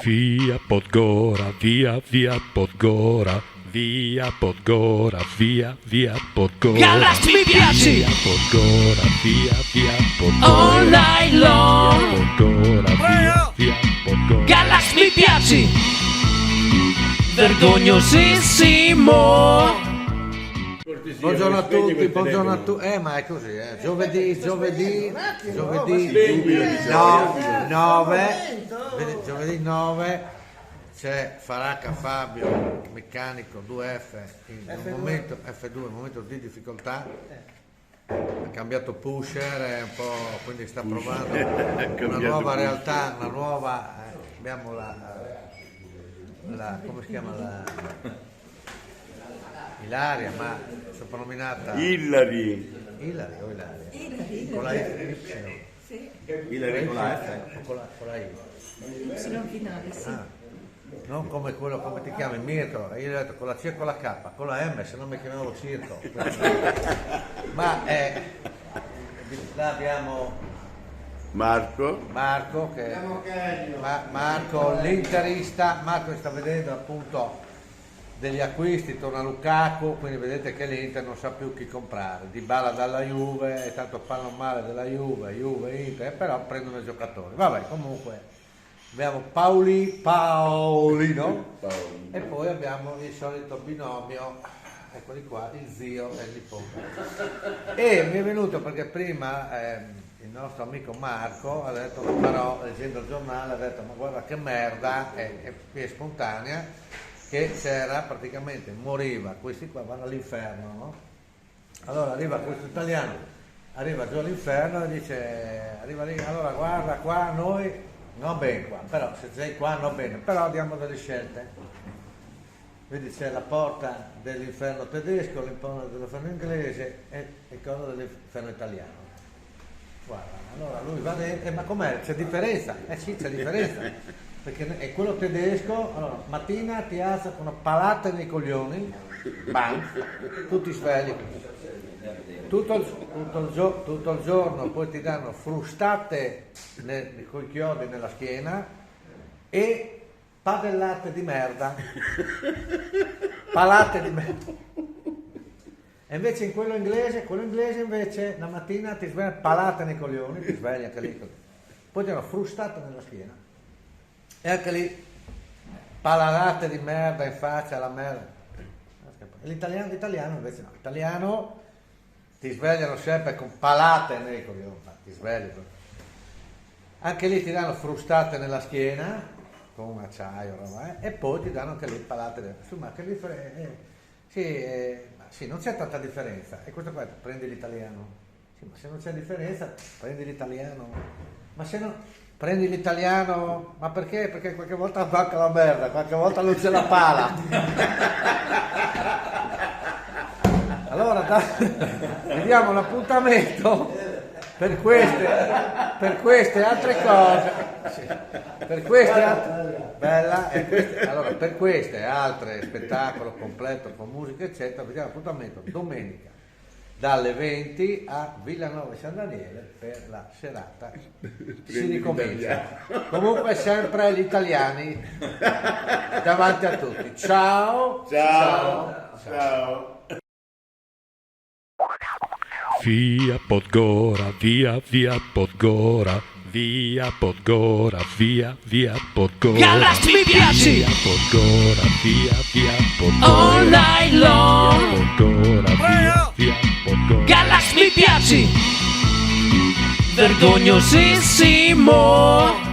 Via Podgora, via Podgora, via Podgora, via Podgora. Galax mi piaci! Via Podgora, via Podgora. All night long! Via Podgora, via Podgora. Galax mi piaci! Vergognosissimo! Buongiorno a tutti, buongiorno a tutti. Ma è così, giovedì 9 c'è Faracca Fabio, meccanico 2F, in un momento F2, un momento di difficoltà. Ha cambiato pusher, è un po', quindi sta provando una nuova realtà, una nuova. Abbiamo la come si chiama Ilaria, ma soprannominata Hillary o Ilaria? Con la Y? Sì, con la F? O con la I? sono finale, sì. Non come quello, come ti chiami, Mirko? Io ho detto con la C e con la K, con la M, se no mi chiamavo Circo. Ma là abbiamo Marco Marco, Marco l'interista, Marco sta vedendo appunto degli acquisti, torna Lukaku, quindi vedete che l'Inter non sa più chi comprare, Dybala dalla Juve, e tanto parlano male della Juve, Inter, però prendono i giocatori. Vabbè, comunque abbiamo Paolino e poi abbiamo il solito binomio, eccoli qua, il zio e il nipote. E mi è venuto perché prima il nostro amico Marco ha detto, però leggendo il giornale ha detto, ma guarda che merda, è spontanea, che c'era praticamente, moriva, questi qua vanno all'inferno, no? Allora arriva questo italiano, arriva giù all'inferno e dice, arriva lì, allora guarda qua noi, non bene qua, però se sei qua non bene, però diamo delle scelte. Vedi c'è la porta dell'inferno tedesco, l'inferno dell'inferno inglese e il cono dell'inferno italiano. Guarda, allora lui va dentro, ma com'è? C'è differenza? Sì, c'è differenza. Perché è quello tedesco, allora mattina ti alza con una palata nei coglioni, bam, tutti svegli, tutto il giorno, poi ti danno frustate con i chiodi nella schiena e padellate di merda, palate di merda. E invece in quello inglese invece la mattina ti sveglia palate nei coglioni, ti svegli anche lì, poi ti danno frustate nella schiena. E anche lì, palalate di merda in faccia alla merda. L'italiano invece no, l'italiano ti svegliano sempre con palate nei coglioni, ti svegliano. Anche lì ti danno frustate nella schiena, con un acciaio, e poi ti danno anche lì palate. Insomma, che sì, non c'è tanta differenza. E questo qua, prendi l'italiano. Sì, ma se non c'è differenza, prendi l'italiano. Ma se no... Prendi l'italiano, ma perché? Perché qualche volta manca la merda, qualche volta non c'è la pala. Allora vediamo l'appuntamento per queste altre cose. Sì, per queste altre bella allora per queste altre spettacolo completo con musica eccetera, vediamo l'appuntamento domenica dalle 20 a Villanova San Daniele per la serata. Si ricomincia. Comunque sempre gli italiani davanti a tutti. Ciao. Via Podgora, via Podgora, via Podgora, via Podgora. Galax mi piaci! Via Podgora, via Podgora. All night long! Via Podgora, via Podgora. Galax mi piaci! Vergognosissimo!